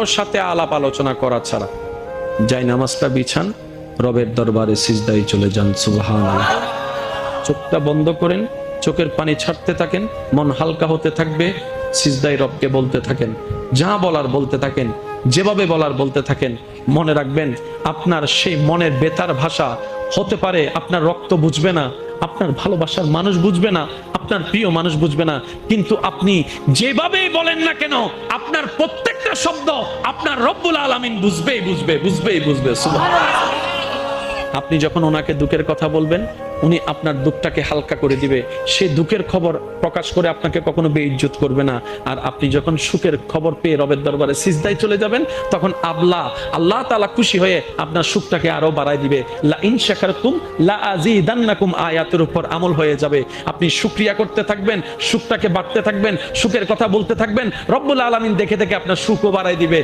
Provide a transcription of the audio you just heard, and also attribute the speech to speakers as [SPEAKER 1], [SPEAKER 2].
[SPEAKER 1] ওর সাথে আলাপ আলোচনা করা ছাড়া যাই নামাজটা বিছান, রবের দরবারে সিজদায় চলে যান। সুবহানাল্লাহ। চোখটা বন্ধ করেন, চোখের পানি ছাড়তে থাকেন, মন হালকা হতে থাকবে, সিজদায় রবকে বলতে থাকেন, যা বলার বলতে থাকেন, যেভাবে বলার বলতে থাকেন। মনে রাখবেন, আপনার সেই মনের বেতার ভাষা হতে পারে আপনার রক্ত বুঝবে না, আপনার ভালোবাসার মানুষ বুঝবে না, আপনার প্রিয় মানুষ বুঝবে না, কিন্তু আপনি যেভাবেই বলেন না কেন, আপনার প্রত্যেকটা শব্দ আপনার রব্বুল আলামিন বুঝবেই বুঝবে। সুবহানাল্লাহ। আপনি যখন ওনাকে দুঃখের কথা বলবেন, উনি আপনার দুঃখটাকে হালকা করে দিবে। সেই দুঃখের খবর প্রকাশ করে আপনাকে কখনো বেইজ্জত করবে না। আর আপনি যখন সুখের খবর পেয়ে রবের দরবারে সিজদায় চলে যাবেন, তখন আল্লাহ তাআলা খুশি হয়ে আপনার সুখটাকে আরো বাড়ায় দিবে। লা ইন শাকারতুম লা আযীদান্নাকুম আয়াতের উপর আমল হয়ে যাবে। আপনি শুকরিয়া করতে থাকবেন, সুখটাকে বাড়তে থাকবেন, সুখের কথা বলতে থাকবেন, রব্বুল আলামিন দেখে দেখে আপনার সুখও বাড়ায় দিবে।